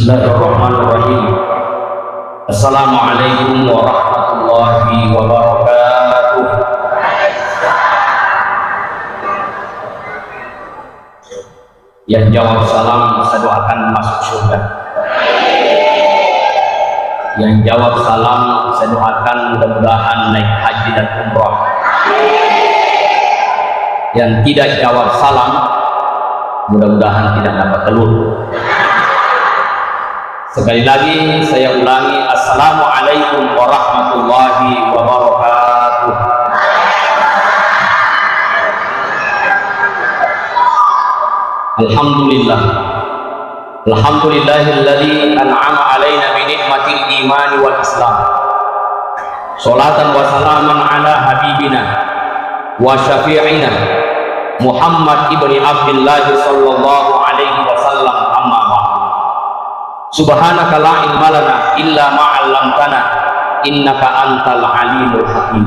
Bismillahirrahmanirrahim. Assalamualaikum warahmatullahi wabarakatuh. Yang jawab salam saya doakan masuk surga. Yang jawab salam saya doakan mudah-mudahan naik haji dan umrah. Yang tidak jawab salam mudah-mudahan tidak dapat telur. Sekali lagi saya ulangi, assalamualaikum warahmatullahi wabarakatuh. Alhamdulillah, alhamdulillahilladzi an'ama alaina bi nikmatil iman wal islam. Sholatan wa salaman ala habibina wa syafi'ina Muhammad ibni Abdullah sallallahu alaihi wasallam, amma ba'd. Subhanaka la ilma lana illa ma 'allamtana innaka antal alimul hakim.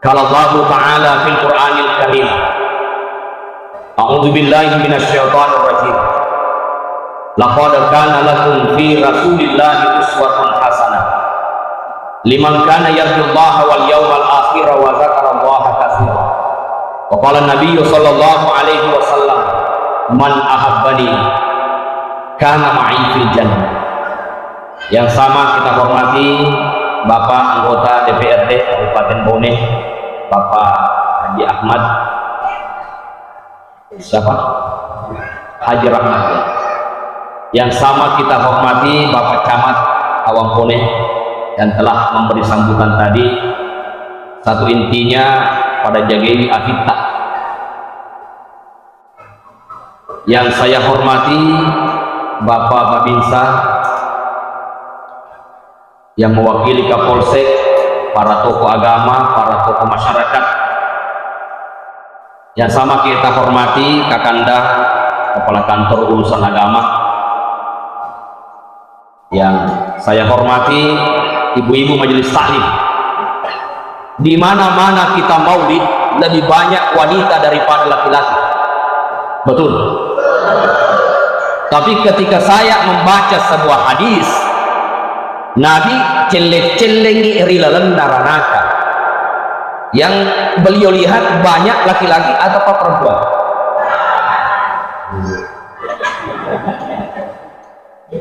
Qala Allah ta'ala fil Qur'anil Karim, a'udzu billahi minasy syaithanir rajim. Laqad kana lakum fi rasulillahi uswatun hasanah liman kana yarjullaha wal yawmal akhir wa dzakara Allaha katsiran. Wa qala an-nabiy sallallahu alaihi wasallam, man ahabbani kana ma'i fil jannah. Yang sama kita hormati Bapak anggota DPRD Kabupaten Bone, Bapak Haji Ahmad Haji Rahmat. Yang sama kita hormati Bapak Camat Awang Bone yang telah memberi sambutan tadi. Satu intinya pada Jagewi Afita. Yang saya hormati Bapak Babinsa yang mewakili Kapolsek, para tokoh agama, para tokoh masyarakat. Yang sama kita hormati Kakanda Kepala Kantor Urusan Agama. Yang saya hormati ibu-ibu majelis taklim. Di mana-mana kita maulid lebih banyak wanita daripada laki-laki. Betul. Tapi ketika saya membaca sebuah hadis, Nabi celeng-celengi rilalan daranaka, yang beliau lihat banyak laki-laki atau perempuan.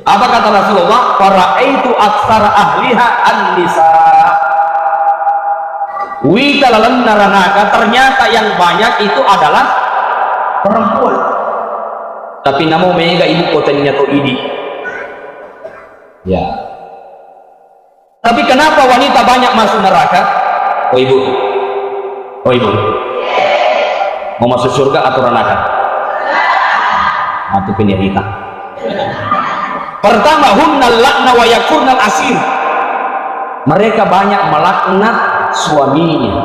Apa kata Rasulullah? Fara'aitu aktsara ahliha an-nisa. Wita lalan daranaka, ternyata yang banyak itu adalah perempuan. Tapi namo mega ibu kotanya to idi. Ya. Tapi kenapa wanita banyak masuk neraka? Oh ibu. Oh ibu. Mau masuk surga atau neraka? Atau penyerita. Pertama, hunnal lakna wa yakurnal asir. Mereka banyak melaknat suaminya.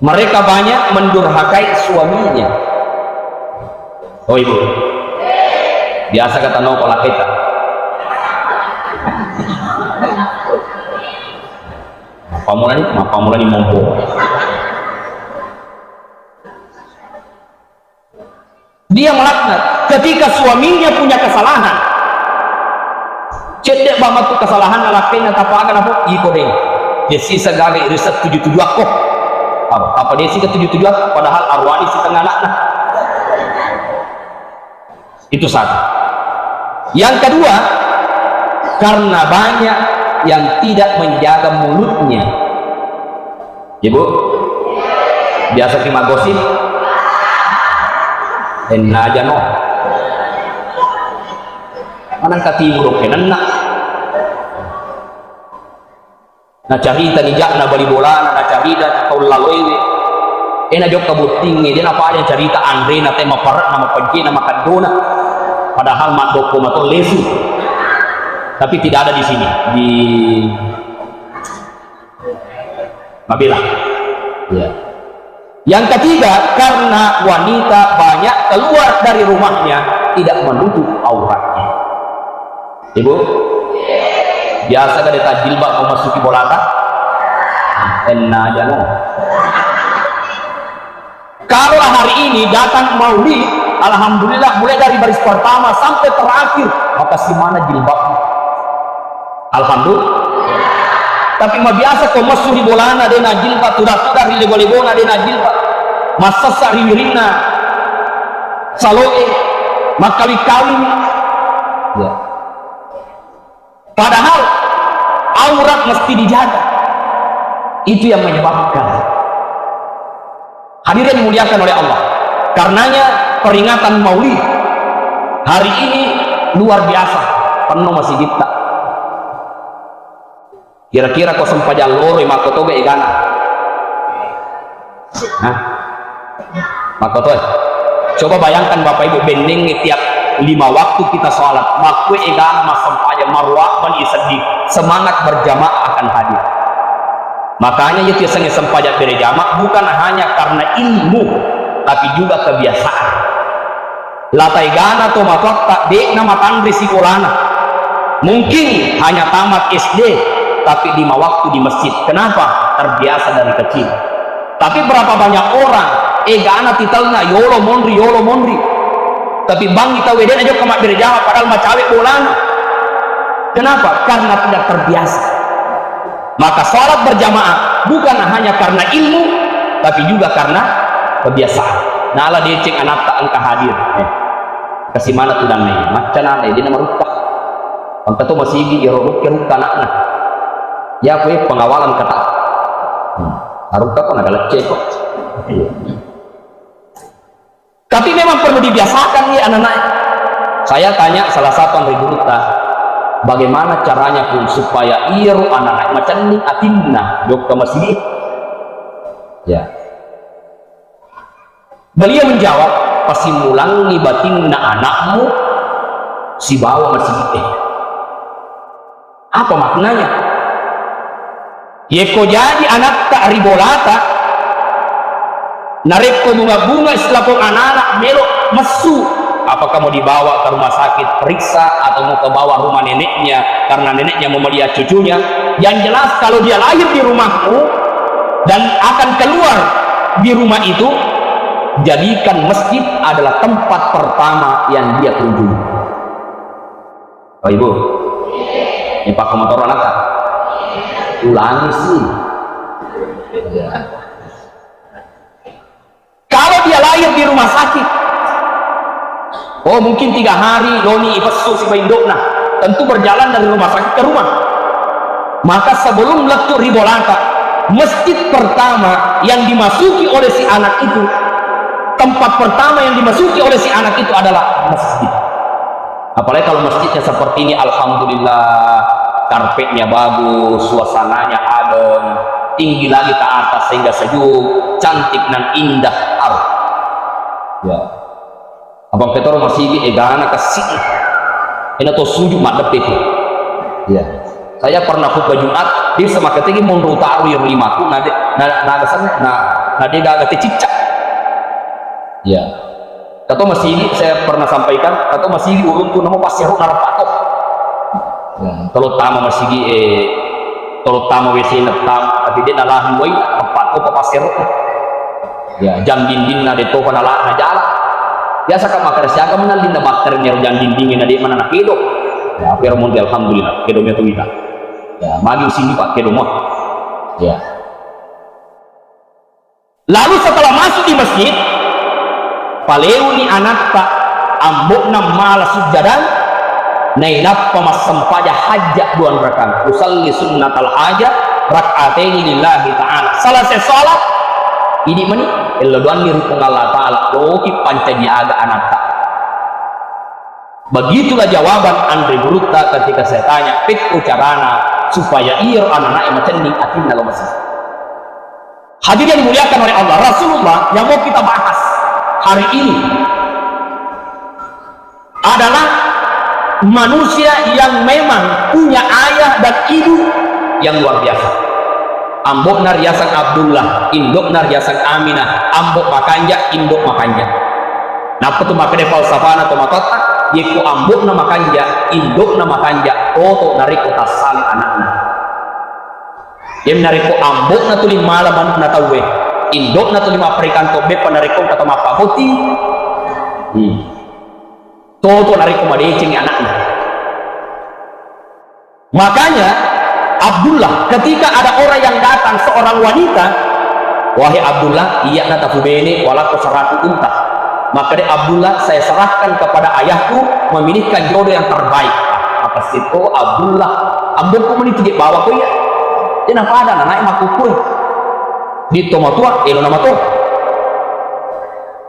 Mereka banyak mendurhakai suaminya. Oh ibu, biasa kata no pola kita. Apa mulai mompo. Dia melaknat ketika suaminya punya kesalahan. Cedek banget tuh kesalahan ngelakuin apa akan apa iko deh. Dia sisa gagal riset 77 kok. Apa dia sih ke 77 padahal arwani si tengah anak. Itu satu. Yang kedua, karena banyak yang tidak menjaga mulutnya. Ibu, biasa terima gosip, enak aja no. Manang katimur oke nenak. Na carita ni jak na bali bola, na carita kau laloy. Enak jok kabuting dia apa aja cerita Andre na tema parat nama pergi nama kadona. Padahal mak dokum atau lesu, tapi tidak ada di sini di Mabila. Ya. Yang ketiga, karena wanita banyak keluar dari rumahnya tidak menutup auratnya. Ibu, biasa kan ada jilbab memasuki bolata, enak aja no. Kalau hari ini datang maulid alhamdulillah mulai dari baris pertama sampai terakhir, maka si mana jilbabnya? Alhamdulillah. Tapi mah biasa kau masuk di bolana dena jilbab, tudah-tudah di lego-legona dena jilbab, masasa riwirina saloe makawi-kawi ya. Padahal aurat mesti dijaga. Itu yang menyebabkan. Hadirin dimuliakan oleh Allah. Karenanya peringatan Maulid hari ini luar biasa, penuh masih kita. Kira-kira kau sempat jalur makotoge igana. Hah? Makotoge. Coba bayangkan Bapak Ibu bending tiap 5 waktu kita sholat, makwe igana mas sampaya marwah ban isaddi, semangat berjamaah akan hadir. Makanya itu yang sempajak berjamaah bukan hanya karena ilmu, tapi juga kebiasaan. Latai gana atau matwak tak dek nama tandri sikolana. Mungkin hanya tamat SD, tapi 5 waktu di masjid. Kenapa? Terbiasa dari kecil. Tapi berapa banyak orang gana titelnya yolo mondri, tapi bang kita weden aja kemak berjamaah padahal macawek bolan. Kenapa? Karena tidak terbiasa. Maka sholat berjamaah bukan hanya karena ilmu, tapi juga karena kebiasaan. Nah, ala deceng anak tak angka hadir. Kasih mana tuh dan nih? Macam mana? Dia nama rukah. Angka tu masih gigi rukah anaknya. Ya, kue pengawalan kata. Rukah pun ada leceh kok. Tapi memang perlu dibiasakan nih anak-anak. Saya tanya salah satu yang Ruta, bagaimana caranya pun supaya iru anak-anak macam ni atinna dok ke masjid? Ya. Beliau menjawab, pasti mulang ngibatinna anakmu si bawa masjid. Apa maknanya? Yeko jadi anak tak ribolata, nareko bunga-bunga istilahku anak-anak melok mesu. Apakah mau dibawa ke rumah sakit periksa atau mau ke bawah rumah neneknya karena neneknya mau melihat cucunya? Yang jelas kalau dia lahir di rumahmu dan akan keluar di rumah itu, jadikan masjid adalah tempat pertama yang dia kunjungi. Oh ibu, ini pakai motor anak tak? Ulangi sih. Ya. Kalau dia lahir di rumah sakit, oh mungkin 3 hari loni ipesu si baindokna, tentu berjalan dari rumah sakit ke rumah. Maka sebelum letuk ribolata, masjid pertama yang dimasuki oleh si anak itu, tempat pertama yang dimasuki oleh si anak itu adalah masjid. Apalagi kalau masjidnya seperti ini, alhamdulillah karpetnya bagus, suasananya adem, tinggi lagi ke atas sehingga sejuk, cantik dan indah arah. Ya. Abang Petor masih di egana kasih. Ini tuh sujud madep itu. Ya. Saya pernah khutbah Jumat di semakin tinggi mundur taruh yang 5 tuh nanti nanti gak cicak. Ya. Atau masih ini saya pernah sampaikan atau masih di urun tuh nama pasir narapatok. Ya. Kalau tamu masih di kalau tamu WC netam tapi dia nalah woi empat kok pasir. Ya, jam dinding na dito ko nalah na jalan. Biasa ka makarasya ka man din na bakter niya jam dindingin na di man na kido. Ya, pero mun alhamdulillah kido niya tuwita. Ya, magi sini Pak kido mo. Ya. Lalu setelah masuk di masjid, paleu ni anak tak ambok na mala sujadan nailap pamasampaja hajat 2 rakaat. Usalli sunnatal hajat rak'ataini lillahi ta'ala. Selesai salat ini meni elodoan ni rukun Allah Ta'ala loki pancagiaga anak tak. Begitulah jawaban Andre Bruta ketika saya tanya fikru carana supaya ir anak-anak macam ni akhirnya lo masih. Hadirin dimuliakan oleh Allah, Rasulullah yang mau kita bahas hari ini adalah manusia yang memang punya ayah dan ibu yang luar biasa. Ambok nariasan Abdullah, indok nariasan Aminah, ambok makanja, indok makanja. Nah, itu makanya falsafana atau makota, yiku ambok na makanja, indok na makanja, toto nariko tasali anaknya. Yang nariko ambok na tulim malam na tawe, indok na tulim aperikan tobe panariko kata mapakoti. Toto nari kumadecing anaknya. Makanya Abdullah, ketika ada orang yang datang, seorang wanita, wahai Abdullah, iya nata fubene walaku 100 unta. Maka dia Abdullah, saya serahkan kepada ayahku memilihkan jodoh yang terbaik. Apa situ Abdullah, ambilku meniti di bawah ku ya. Dia napa ada naik makuku. Di tomatua, nama tu.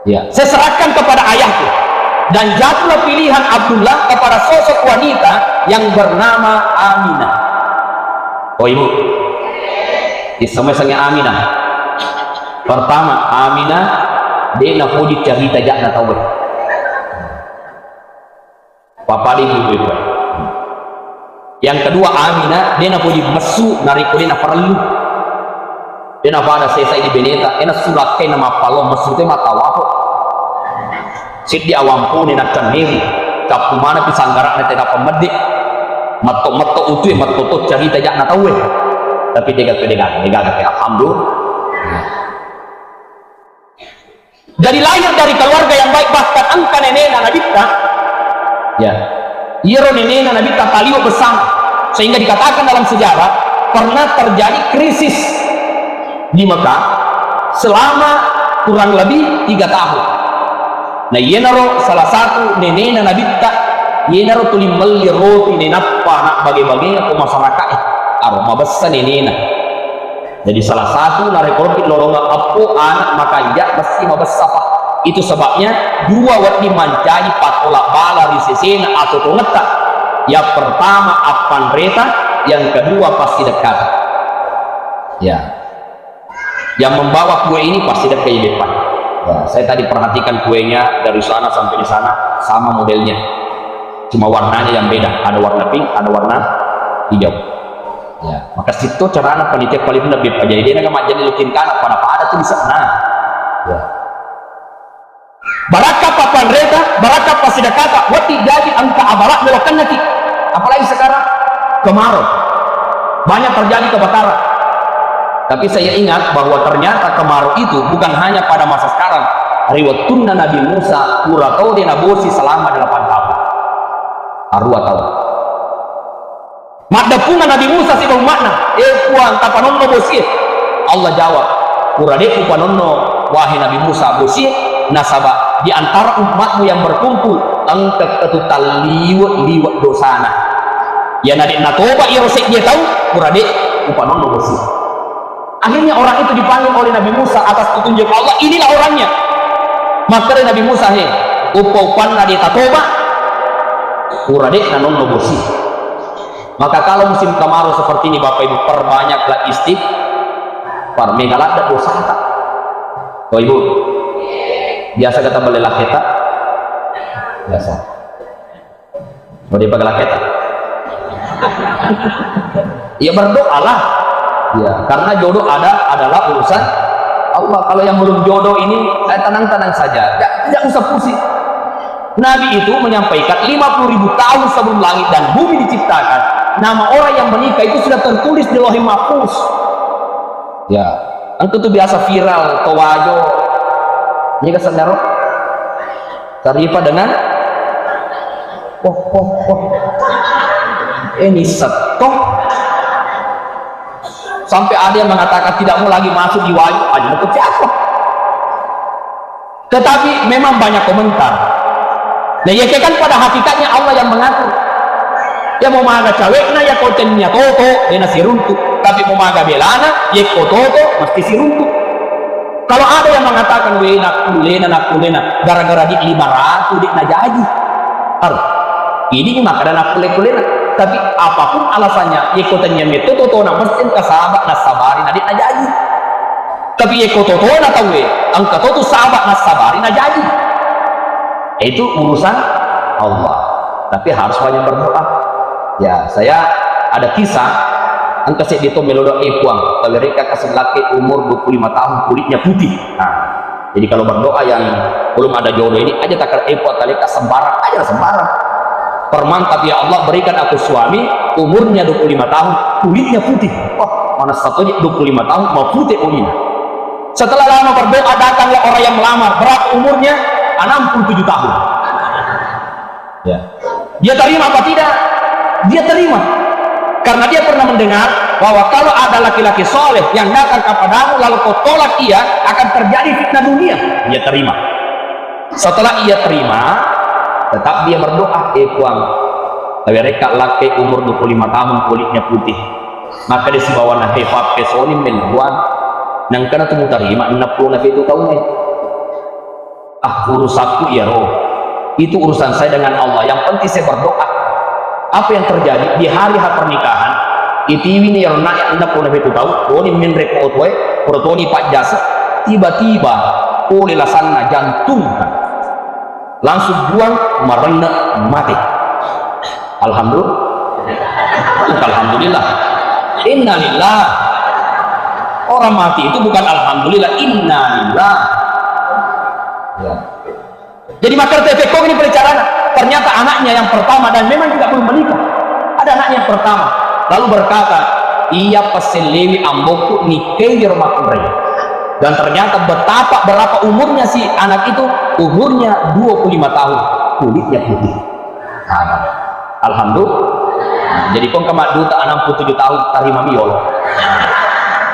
Ya, saya serahkan kepada ayahku. Dan jatuhlah pilihan Abdullah kepada sosok wanita yang bernama Aminah. Oh ibu, disama-sama Aminah. Pertama, Aminah dia nak puji cerita jak nak tahu. Papa dia ibu. Yang kedua, Aminah dia nak puji mesu nari dia nak perlu. Dia nak pada sesa di beneta, dia nak surat ke nama palom mesu teh mata wapo. Sid di awampu ni nak caniri, kapu mana pisanggarak nanti nak pemedik. Matok utuh matok cerita jak nak tahu. Tapi dia gak alhamdulillah. Dari lahir dari keluarga yang baik, bahkan angka neneknya Nabita, ya, Iro neneknya Nabita kaliu bersama, sehingga dikatakan dalam sejarah pernah terjadi krisis di Mekah selama kurang lebih 3 tahun. Nah, yenaro salah satu neneknya Nabita, yenaro tulim meli roti nenapa nak bagi-baginya ke masyarakat, aroma besar neneknya. Jadi salah satu narekorpit lorong apu anak maka ya mesti mabesar. Itu sebabnya dua wati mancai patolak bala risesena atau tongeta. Yang pertama apan reta, yang kedua pasti dekat. Ya. Yang membawa kue ini pasti dekat di depan. Ya, saya tadi perhatikan kuenya dari sana sampai di sana sama modelnya. Cuma warnanya yang beda. Ada warna pink, ada warna hijau. Ya, maka situ cara anak panitia paling lebih aja dia nak majani lukin kanak pada ada tuh bisa nah. Ya. Baraka papan reta, baraka pasti kata, wati jadi angka abalak melakukan nanti. Apalagi sekarang kemarau, banyak terjadi kebakaran. Tapi saya ingat bahwa ternyata kemarau itu bukan hanya pada masa sekarang. Riwayatnya Nabi Musa kuratau dia nabosi selama 8 tahun. Arwah tahun. Makna pungan Nabi Musa si bang makna puang tapanonno bosi. Allah jawab kuradeku panonno wahai Nabi Musa bosi nasaba di antara umatmu yang berkumpul engke ketutal liwat dosana ya nadik natoba ia rosek dia tahu kuradek upanonno bosi. Akhirnya orang itu dipanggil oleh Nabi Musa atas petunjuk Allah, inilah orangnya. Maka Nabi Musa upan nadik tatoba kuradek nanonno bosi. Maka kalau musim kemarau seperti ini Bapak Ibu, perbanyaklah istighfar. Megalat dan dosa tak? Oh Ibu, biasa kata belilah kita, biasa. Mau dia pakai laketa? Ya berdoalah, ya karena jodoh adalah urusan Allah. Kalau yang belum jodoh ini, tenang-tenang saja, tidak usah pusing. Nabi itu menyampaikan 50.000 tahun sebelum langit dan bumi diciptakan. Nama orang yang menikah itu sudah tertulis di Lauhul Mahfuz. Ya, itu tuh biasa viral, towajo. Ini kesendaro. Tarifa dengan ini setok. Sampai ada yang mengatakan tidak mau lagi masuk di wajah. Aja itu siapa? Tetapi memang banyak komentar. Nah, ya kan pada hakikatnya Allah yang mengatur. Ya mau maga cawekna ya kocennya toto dia nasi runtuh, tapi mau maga belana ya toto mesti si runtuh. Kalau ada yang mengatakan nak kulena gara-gara di 500 dik najaji ini maka dan kulena, tapi apapun alasannya ya kocennya itu toto nak mesti sahabat nas sabari nadik najaji, tapi ya toto na tahu angka toto sahabat nas sabari najaji. Itu urusan Allah, tapi harus banyak berdoa. Ya, saya ada kisah angka saya itu melodo puang mereka kasih laki umur 25 tahun kulitnya putih. Nah, jadi kalau berdoa yang belum ada jodoh ini aja takar puang kali sembarang aja sembarang. Permantap ya Allah berikan aku suami umurnya 25 tahun kulitnya putih. Oh, mana satunya 25 tahun mau putih kulitnya. Setelah lama berdoa datanglah orang yang melamar, berapa umurnya? 67 tahun. Ya. Dia terima apa tidak? Dia terima. Karena dia pernah mendengar bahwa kalau ada laki-laki soleh yang datang kepadamu lalu kau tolak ia, akan terjadi fitnah dunia. Dia terima. Setelah ia terima, tetap dia berdoa, kuang mereka laki umur 25 tahun kulitnya putih, maka disibawa na hefat kesoni meluan nang kena temu terima 60 itu tahun ini. Urusanku ya roh, itu urusan saya dengan Allah, yang penting saya berdoa. Apa yang terjadi di hari pernikahan itu ini yang nak 60 itu tahu oni min repot we protoni pak jasa tiba-tiba oleh lasanna jantung langsung buang merena mati. Alhamdulillah, innalillah. Orang mati itu bukan alhamdulillah, innalillah. Ya. Jadi maka TVK ini perbicaraan, ternyata anaknya yang pertama, dan memang juga belum menikah, ada anaknya yang pertama, lalu berkata, ia peselewi ambokku nikah di rumah kurai. Dan ternyata berapa umurnya si anak itu? Umurnya 25 tahun, kulitnya putih. Alhamdulillah. Jadi pun kemak duta 67 tahun tarima miol.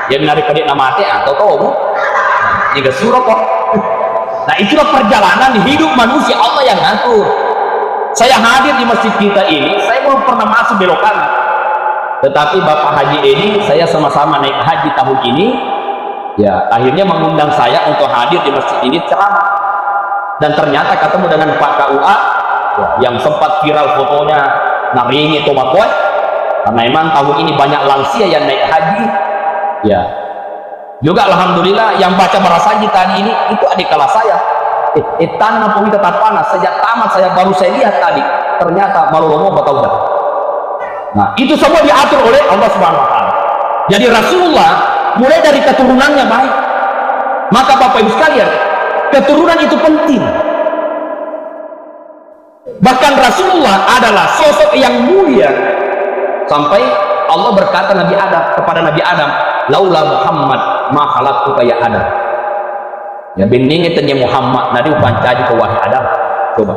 Dia menarik kedik nama ate atau tahu? Jika surah kok. Nah itulah perjalanan hidup manusia, Allah yang ngatur. Saya hadir di masjid kita ini, saya belum pernah masuk belokan. Tetapi Bapak Haji ini, saya sama-sama naik haji tahun ini, ya akhirnya mengundang saya untuk hadir di masjid ini ceramah. Dan ternyata ketemu dengan Pak KUA yang sempat viral fotonya naringi tomakoy, karena memang tahun ini banyak lansia yang naik haji. Ya. Juga alhamdulillah yang baca barasaji tadi ini itu adik kelas saya. Tanah pun tetap panas sejak tamat, saya baru saya lihat tadi ternyata baru romo bataudah. Nah itu semua diatur oleh Allah Subhanahu Wa Taala. Jadi Rasulullah mulai dari keturunannya baik. Maka Bapak Ibu sekalian, keturunan itu penting. Bahkan Rasulullah adalah sosok yang mulia, sampai Allah berkata kepada Nabi Adam, laula Muhammad ma khalaqtuka ya Adam. Ya bening itanya Muhammad nadi upancaji ke wahai Adam. Coba.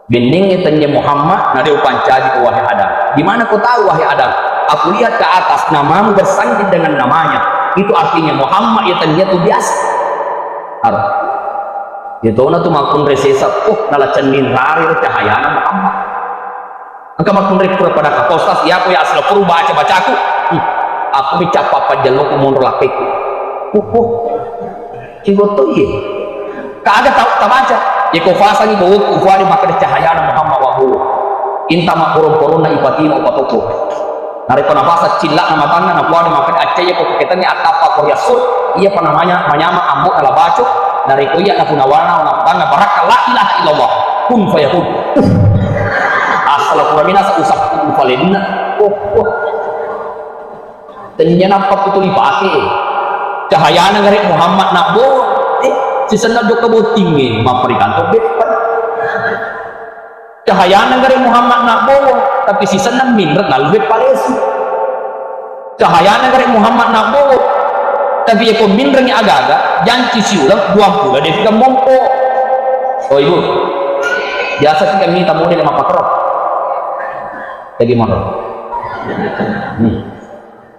Bening itanya Muhammad nadi upancaji ke wahai Adam. Gimana kau tahu wahai Adam? Aku lihat ke atas namamu bersanding dengan namanya. Itu artinya Muhammad itanya itu biasa. Arah. Itu na tu makun resesa nala cendin rari cahayana Muhammad. Angka makun rekura pada kapostas ya aku ya asal puru baca aku. Aku bicapa pajalok mundur lakiku. Cigoto iya. Kaada tak baca. Ya kau fasa ni bawa kufuari maka cahayana Muhammad wahu. Inta makurum na ipatina upatoko. Nari panafasa cilak nama tangan na kuari maka acaya kau ketanya atapa koryasur. Iya panamanya manyama ambok ala baco. Dari kuya na punawana na tangan baraka la ilaha illallah. Kun fayakun. Asal kuramina sa usap kun falidina. Tanya nampak betul dipakai cahaya negara Muhammad nak bawa si senang juga boting maperikan tobet cahaya negara Muhammad nak bawa tapi si senang minret lalu palesi cahaya negara Muhammad nak bawa tapi ya kau minrengnya agak-agak janji si ulang 20 dia juga mongko. Oh ibu biasa kita minta model sama pakrok bagaimana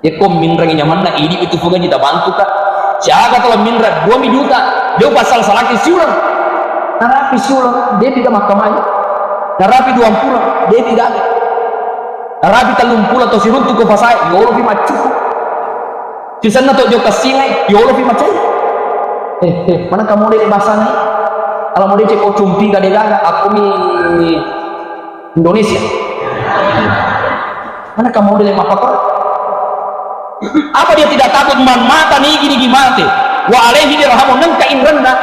ya kok minrang nyaman na ini itu bukan kita bantu kak siapa kalau minrang 2 juta dia pasal salaki siulang narapi siulang dia tidak mahkamahnya narapi 20 dia tidak ada narapi 30 atau sirut itu pasai ya Allah fi macu di sana tuh joka singai ya Allah fi macai mana kamu dia bahasa nih kalau mau dia cek cumpi kadang aku mi Indonesia mana kamu dia mapakor. Apa dia tidak takut man mata nih gini mati wa alaihi dirhamu nengka inranda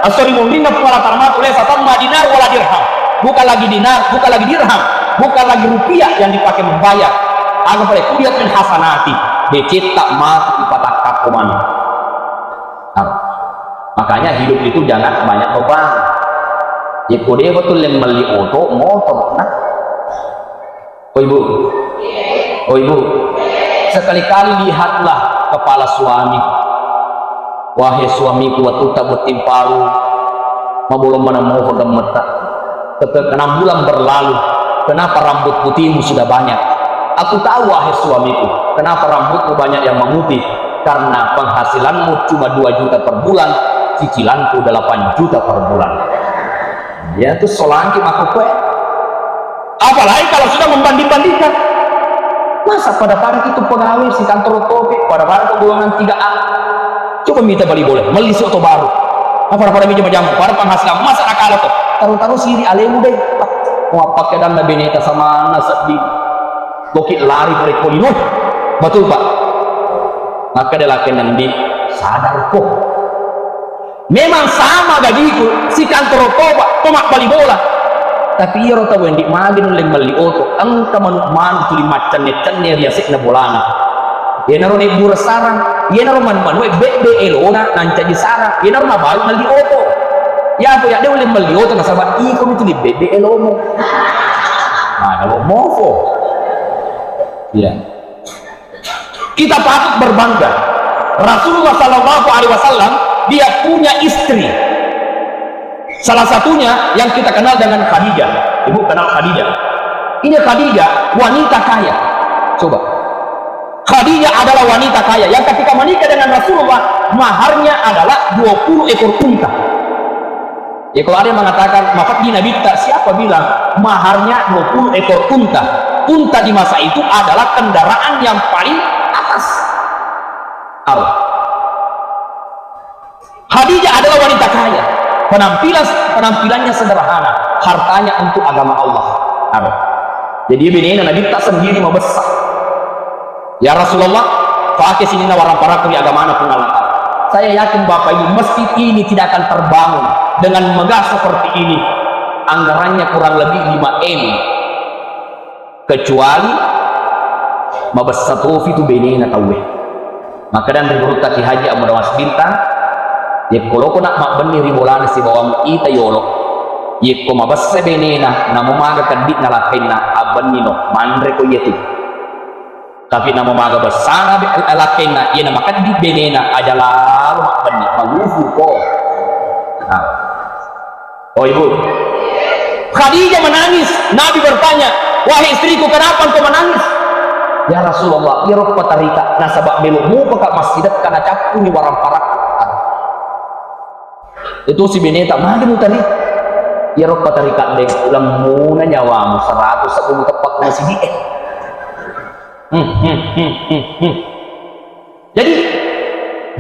asori mumina wala tarmat oleh satam dinar wala dirham bukan lagi dinar bukan lagi dirham bukan lagi rupiah yang dipakai membayar agak pada kulihat min hasanati dicipta mati ipatak kuman. Makanya hidup itu jangan banyak beban ya kode betul yang beli motor nah oh ibu sekali-kali lihatlah kepala suami wahai suamiku waktu tak bertimparu belum mana mau meta. 6 bulan berlalu, kenapa rambut putihmu sudah banyak? Aku tahu wahai suamiku, kenapa rambutmu banyak yang memutih? Karena penghasilanmu cuma 2 juta per bulan, cicilanku 8 juta per bulan. Ya itu solanki maka kue. Apalagi kalau sudah membanding-bandingkan. Masa pada itu pegawai si kantor topik, pada ke golongan 3A. Coba minta balik boleh, melisi atau baru. Apa pada meja jamu, pada penghasilan masa akal tuh. Taruh-taruh siri alemu deh. Mau pakai dan beneta sama nasab di bukit lari dari kolino. Betul Pak. Maka dia laki nanti sadar kok. Memang sama gajiku si kantor tomak balik bola. Tapi ia rota wendi magin leng mali oto angka man tuli macan netnya dia sik na bolana. Ia naro ni bura sarang, ia naro man we be elona nanca di sarang, ia naro mabal mali oto. Ya apa ya dia leng mali oto na sabat iko itu di be elomo. Nah kalau mofo. Ya. Kita patut berbangga. Rasulullah Sallallahu Alaihi Wasallam dia punya istri. Salah satunya yang kita kenal dengan Khadijah. Ibu kenal Khadijah? Ini Khadijah wanita kaya. Coba. Khadijah adalah wanita kaya yang ketika menikah dengan Rasulullah maharnya adalah 20 ekor unta. Ya kalau ada yang mengatakan mafat di Nabi tak, siapa bilang maharnya 20 ekor unta? Unta di masa itu adalah kendaraan yang paling atas. Allah. Khadijah adalah wanita kaya. Penampilannya sederhana, hartanya untuk agama Allah. Jadi bini Nabi tak sendiri mau besar. Ya Rasulullah, pakai sini nawaran para kuri agama anak pun alangkah. Saya yakin Bapak Ibu masjid ini tidak akan terbangun dengan megah seperti ini. Anggarannya kurang lebih 5 M. Kecuali mabas satu itu bini na tahu. Maka dan menurut Kaki Haji Abu Dawas Bintang. Ya kalau ko nak makbeni ribolana si bawang ita yolo ya ko mabas sebenena namo maga kadit na lakena abanino mandre ko yetu tapi namo maga basana be lakena ya nama kadit benena aja lalu makbeni malufu ko. Nah. Oh ibu Khadijah menangis. Nabi bertanya, wahai istriku kenapa engkau menangis? Ya Rasulullah ya roh patarika nasabak melumu pakak masjidat karena capu ni warang parak. Itu si beneta magin tadi ya rok patarikan dek ulang muna nyawamu 110 tepat masih di jadi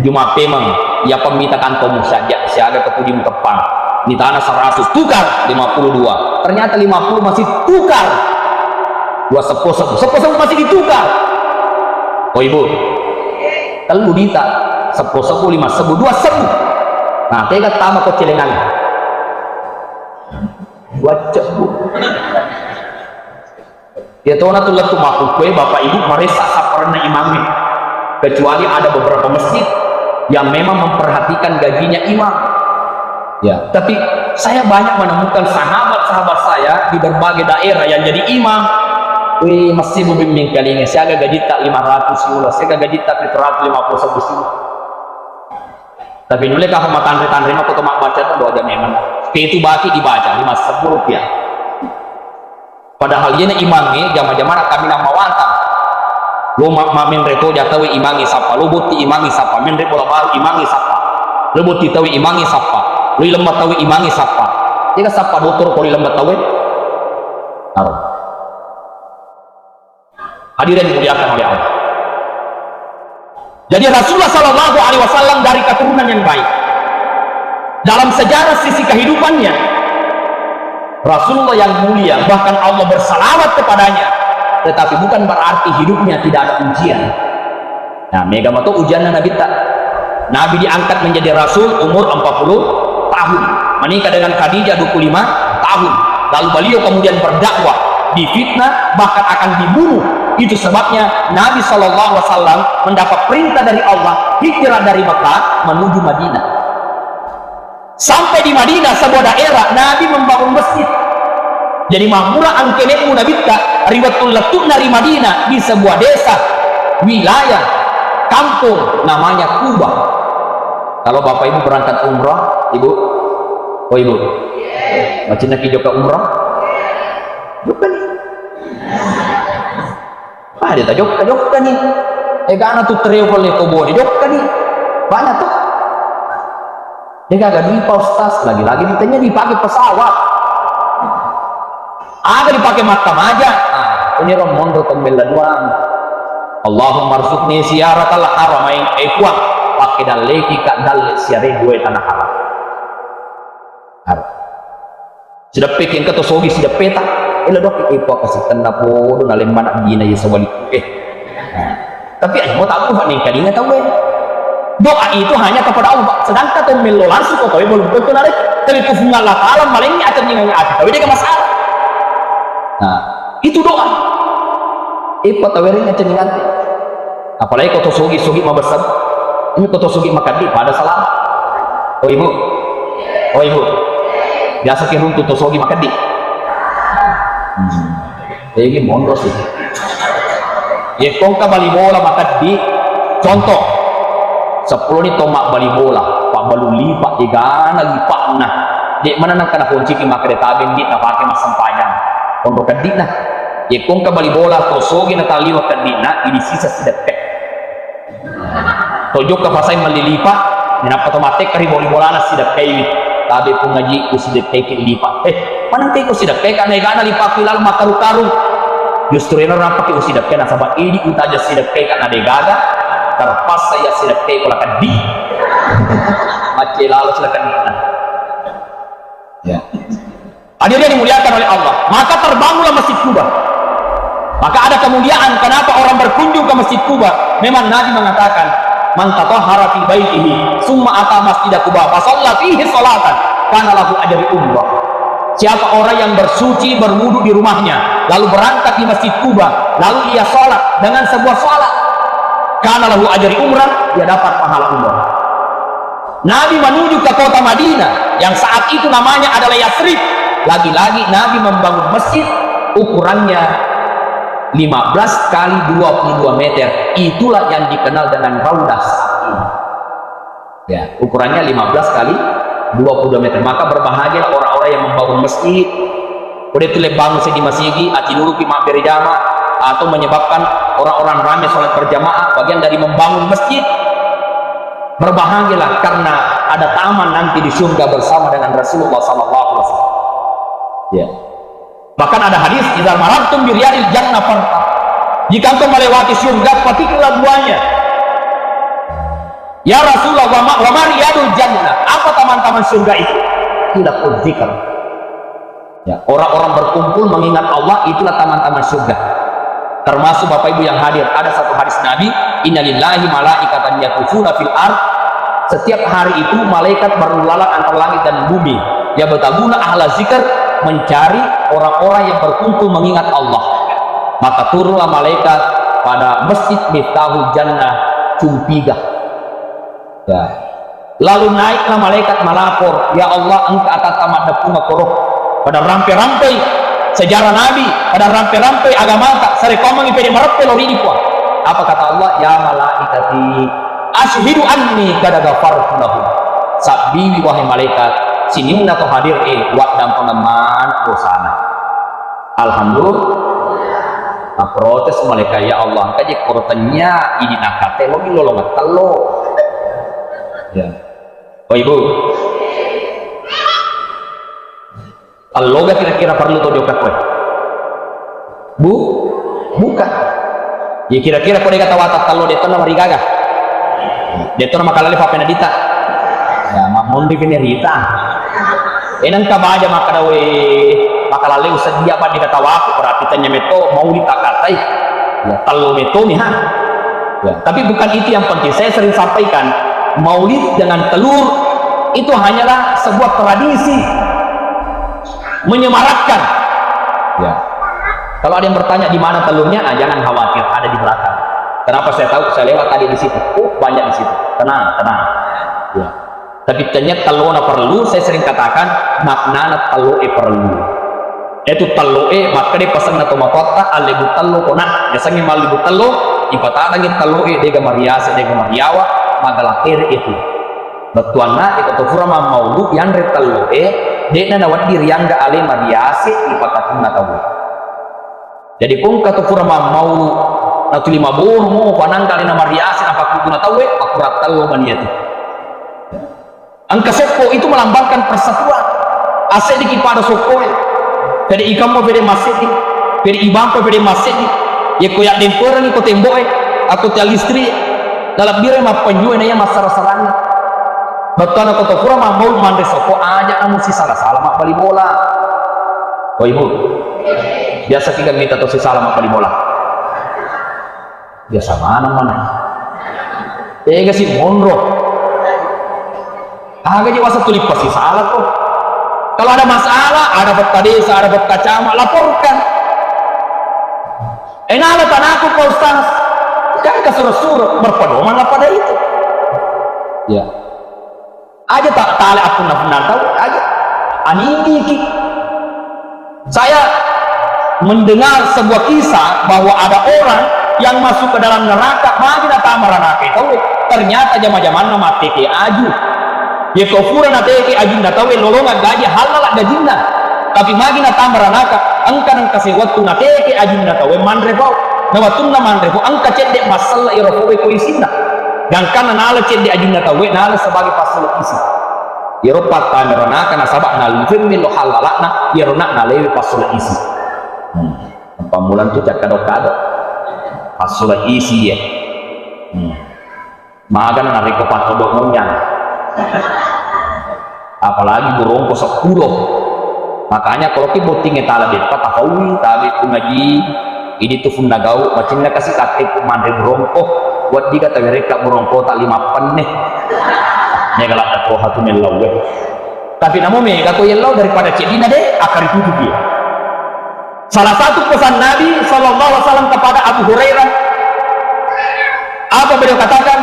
cuma memang ya pemitakan kamu saja siaga kepudimu tepang di tanah 100 tukar 52 ternyata 50 masih tukar 2 masih ditukar. Oh ibu kalau dita 10 5 2 nah, tega tama ko cilengan. Wajah bu. Dia tahu nak tulah tumaku kue bapak ibu meresa saparna imamnya. Kecuali ada beberapa masjid yang memang memperhatikan gajinya imam. Ya, tapi saya banyak menemukan sahabat-sahabat saya di berbagai daerah yang jadi imam. Wih, masih membimbing kalinya. Saya agak gaji tak 500 euro, saya agak gaji tak 150 euro. Tapi nulis kah pematan aku kemak baca tuh 2 jam memang. Itu baki dibaca 10 rupiah. Padahal dia imamnya jama-jama kami nama wantang. Lo mamin reto jatawi imangi sapa, lo buti imangi sapa, min repo baru imangi sapa. Lo buti tawi imangi sapa, lo lembat tawi imangi sapa. Jika sapa dokter kalau lembat tawi. Hadirin dimuliakan oleh Allah. Jadi Rasulullah Sallallahu Alaihi Wasallam dari keturunan yang baik. Dalam sejarah sisi kehidupannya, Rasulullah yang mulia, bahkan Allah bersalawat kepadanya. Tetapi bukan berarti hidupnya tidak ada ujian. Nah, mega mato ujian Nabi tak. Nabi diangkat menjadi Rasul umur 40 tahun, menikah dengan Khadijah 25 tahun. Lalu beliau kemudian berdakwah, difitnah, bahkan akan dibunuh. Itu sebabnya Nabi SAW mendapat perintah dari Allah hijrah dari Mekah menuju Madinah. Sampai di Madinah sebuah daerah Nabi membangun masjid. Jadi mahmurah angkenemu Nabi tak riwatul letuk dari Madinah di sebuah desa, wilayah, kampung namanya Kubah. Kalau bapak ibu berangkat umrah, ibu Oh ibu, macam nak pergi ke umrah? Juga ni. Dia tak juga ni. Gana tu travel ni kobo ni juga ni. Banyak tuh. Dia kagak duit Pak Ustaz, lagi-lagi ditanya dipakai pesawat. Agak dipakai makam aja. Ini rombong bertembel doang. Allahumma rzuqni ziyaratal haramain ikhwan pakai daleki kak dal siare gue tanah haram. Sudah peking kata sogi sudah peta. Dok ipo kasih tanda podo na lemban gina ya sawali. Tapi aja mau tak apa nih kali nggak tahu doa itu hanya kepada Allah, sedangkan tuh melo langsung kok belum tentu narik tapi kufungan Allah Ta'ala maling ini akan dengan hati tapi dia ke masalah. Nah itu doa ipo tawerinya cenderung apalagi kau sogi mah besar ini kau sogi makan di pada salah. Oh ibu biasa kirun tuh sogi makan di ini mondros sih ya kongka bali bola makan di contoh 10 ni tomak bali bola pak balu lipat igana lipat nah dek mana nak kena kunci ki makre taben di na pakai masam panjang pondok kadit nah ye kong ka bali bola to sogi na taliwa kadit nah ini sisa sedek tojok ka pasai malilipat napa otomatik kari boli bola na sedek kai tabe pun ngaji ku sedek kai ki lipat mana kai ku sedek kai kana igana lipat kilal makaru-karu justru ina rampak ki sedek kai na sabab ini utaja sedek kai kana de gaga terpas saya sidak teh kalau kan di macam lalu silakan ya hadirin dimuliakan oleh Allah maka terbangunlah Masjid Kuba maka ada kemuliaan kenapa orang berkunjung ke Masjid Kuba memang Nabi mengatakan man tatahhara fi baitihi summa ata masjid Kuba fa shalla fihi sholatan kana lahu ajri umrah siapa orang yang bersuci berwudu di rumahnya lalu berangkat di Masjid Kuba lalu ia sholat dengan sebuah sholat karena lahu ajari umrah dia dapat pahala umrah. Nabi menuju ke kota Madinah yang saat itu namanya adalah Yathrib. Lagi-lagi Nabi membangun masjid ukurannya 15 kali 22 meter. Itulah yang dikenal dengan Raudah saat ini. Ya, ukurannya 15 kali 22 meter. Maka berbahagia orang-orang yang membangun masjid. Udah tulis bangun di masjid, ati dulu ki mampir jamaah atau menyebabkan orang-orang ramai sholat berjamaah bagian dari membangun masjid. Berbahagialah karena ada taman nanti di surga bersama dengan Rasulullah SAW. Ya. Bahkan ada hadis idza marartum bi riyadil jannah farta. Jika engkau melewati surga petiklah buahnya. Ya Rasulullah wa ma riyadul jannah? Apa taman-taman surga itu? Tidak dzikr. Ya, orang-orang berkumpul mengingat Allah itulah taman-taman surga. Termasuk Bapak Ibu yang hadir ada satu hadis Nabi innalillahi malaikatan yatufuna fil ard setiap hari itu malaikat berlalang antara langit dan bumi ya betaguna ahla zikr mencari orang-orang yang berkumpul mengingat Allah maka turunlah malaikat pada masjid Miftahul Jannah Cumpigah ya. Lalu naiklah malaikat melapor ya Allah engkau atas tamat dapuma koroh pada rampe-rampe sejarah Nabi pada rampe-rampe agama tak serekomang ipede marappe lori di kuah apa kata Allah ya malaikati ashhidu anni kada ghafartu lahum sabbi wahai malaikat sinimna to hadir wa dan pengaman dosana alhamdulillah protes malaikat ya Allah kaje kortanya ini nakate lo lolong telo ya oh ibu Alloga kira-kira perlu to joka kowe. Bukan. Ya kira-kira kowe kata watak kalau detona mari gagah. Detona makalale pa penadita. Ya mamon di penadita. Enang ka baja makadawe makalale usad dia pa dikata waku berarti tanya meto mau ditakatai. Ya talo meto nih ha. Ya, tapi bukan itu yang penting. Saya sering sampaikan maulid dengan telur itu hanyalah sebuah tradisi menyemarakkan ya kalau ada yang bertanya di mana telurnya jangan khawatir ada di belakang kenapa saya tahu saya lewat tadi di situ banyak di situ tenang ya tapi ternyata telurnya perlu saya sering katakan maknanya telur perlu itu telur maka dia pesan atau makota alebu telur kona biasanya malibu telur ipatadangi telur dega mariasa dega mariawa magalakir itu batuanna itu furama maulu yang retalo dena nawat diri yang ga ale mariase ipakatuna tahu. Jadi pun kata furama maulu natu 5 buah mo panang kali na mariase apakatuna tahu akurat tahu maniati. Angka sopo itu melambangkan persatuan. Ase di kipada sopo. Jadi ikam mo pede masjid, pede ibam po pede masjid. Ya koyak dempora ni ko temboe atau tiang listri dalam bira ma penjual na ya masara-sarana. Betul nak kata kurang mau mandre sopo aja kamu si salah mak bali bola. Oh ibu, biasa 3 menit atau si salah mak bali bola. Biasa mana. Si monro. Agak jiwa satu lipas si salah tuh. Kalau ada masalah, ada bet desa, ada bet kacama, laporkan. Enak tanahku Pak Ustaz. Kan kesuruh-suruh berpedomanlah pada itu. Ya. Aja tak tali aku nak tahu aja animi ki. Saya mendengar sebuah kisah bahwa ada orang yang masuk ke dalam neraka mati datang neraka tahu ternyata jama-jaman mati ke aju ya kufur na ke aju na tahu lolongan gaji halal gajinna tapi magi datang neraka angkan kasih waktu na ke aju na tahu mandrefau na watunna mandrefau angka cedek masalah irofowe ko isinna dan karena nala cedek aju na tahu nala sebagai pasal isi Eropa tamerana kana sabak nalifin milo halalakna yerona nalewi pasula isi. Pamulan tu cak kado-kado pasula isi ya. Magan nariko patodo ngunyang. Apalagi burung ko 10. Makanya kalau kita boting etala depa tafawi tabi ku ngaji ini tu fundagau macamnya kasih kate ku mandre burung ko buat dia kata mereka burung ko tak 5 pen nih. Nyegalak aku hatu melau tapi namun mereka tu yelau daripada cedina deh akan itu dia. Salah satu pesan Nabi SAW kepada Abu Hurairah apa beliau katakan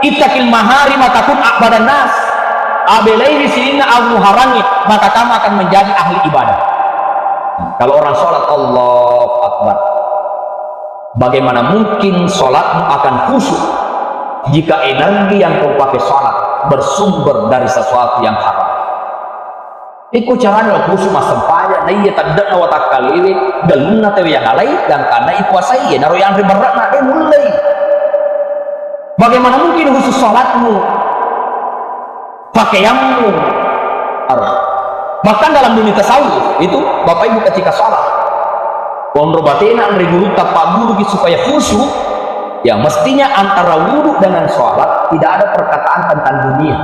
ittaqil mahari matakun a'badan nas abelaini sinina al-muharami maka kamu akan menjadi ahli ibadah. Kalau orang sholat Allahu Akbar bagaimana mungkin sholatmu akan khusyuk jika energi yang kau pakai sholat bersumber dari sesuatu yang haram. Iku caranya khusus mas sempaya, nah iya tak ada watak kali ini galuna tewi yang alai dan karena ikuasai ya naruh yang berat nak mulai. Bagaimana mungkin khusus sholatmu, pakaianmu, bahkan dalam dunia tasawuf itu bapak ibu ketika sholat, pondro batena guru tapak guru supaya khusyuk. Ya mestinya antara wudhu dengan sholat tidak ada perkataan tentang dunia.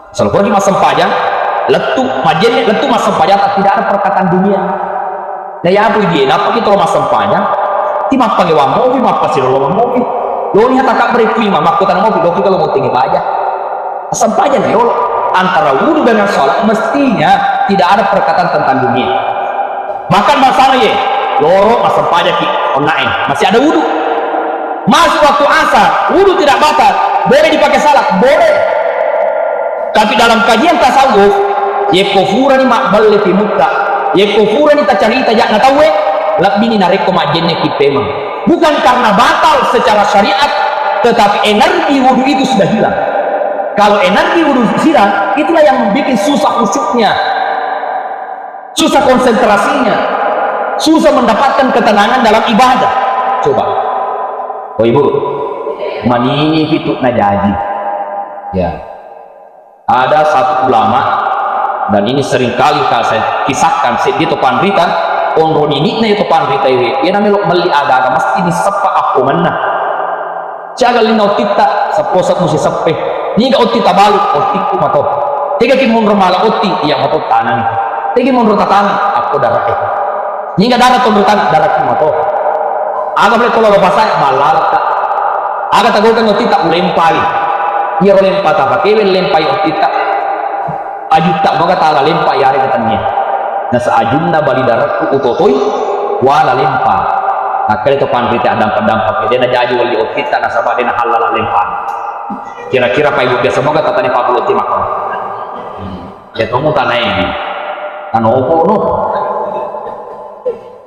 Selalu pergi masam pajang, letuk majennya letuk masam pajang tidak ada perkataan dunia. Nah ya apa dia? Apa kita lo masam pajang? Timah panggil mobil, mah pasti lo mobil. Lo ni hata kak beri prima, makutan mobil. Lo kita lo mau tinggi pajang. Masam pajang ya lo. Antara wudhu dengan sholat mestinya tidak ada perkataan tentang dunia. Bahkan masalah ye, loro masam pajang ki onain masih ada wudhu. Masuk waktu asar, wudhu tidak batal, boleh dipakai salat, boleh. Tapi dalam kajian tasawuf, ye kufura ni makbal lepi muka, ye kufura ni tacarita jak natawe, labini nareko majenne kipema. Bukan karena batal secara syariat, tetapi energi wudhu itu sudah hilang. Kalau energi wudhu hilang, itulah yang membuat susah khusyuknya, susah konsentrasinya, susah mendapatkan ketenangan dalam ibadah. Coba. Oh ibu, mani itu najaji. Ya, ada satu ulama dan ini seringkali saya kisahkan di topan rita, onron ini na itu panrita ini. Ia namanya meli aga mesti ini sepa aku mana. Jaga linau tita seposat musi sepe. Ni ga otti tabalu ottiku mato. Tiga kimun romala otti yang mato tanang. Tiga kimun tanang aku darah. Ni ga darah tundutan darah mato. Aga boleh kalau bapak saya malalaka. Aga tagokan otita ulempai. Ia lempa tak pakai lempai otita. Ajuta moga tala lempa yari katanya. Nah seajunna bali daratku utotoi wala lempa. Nah kali itu pandrita dampak-dampak dia na jadi wali otita nasabah dia na halala lempa. Kira-kira pak ibu biasa moga tatanya pak buloti makan. Ya kamu tanah ini. Ano no.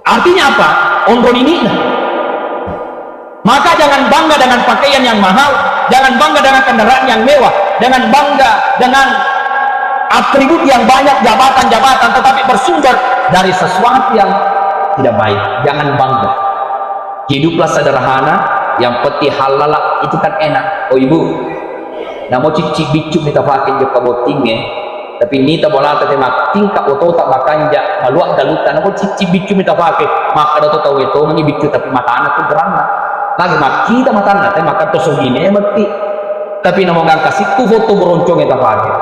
Artinya apa? Ondron ini. Maka jangan bangga dengan pakaian yang mahal, jangan bangga dengan kendaraan yang mewah, dengan bangga dengan atribut yang banyak, jabatan-jabatan, tetapi bersumber dari sesuatu yang tidak baik. Jangan bangga, hiduplah sederhana, yang peti halal itu kan enak. Oh ibu, namo cici bicu kita pakai joka botingnya, tapi ini tak boleh tak mak tingkap otot tak bakanja maluak dalutan. Namo cici bicu kita pakai, maka ada tahu itu ini bicu tapi mata anak tu gerana lagi mak kita mata anak, tapi makan tu sogine mati. Tapi namo gang kasih tu foto beroncong kita pakai,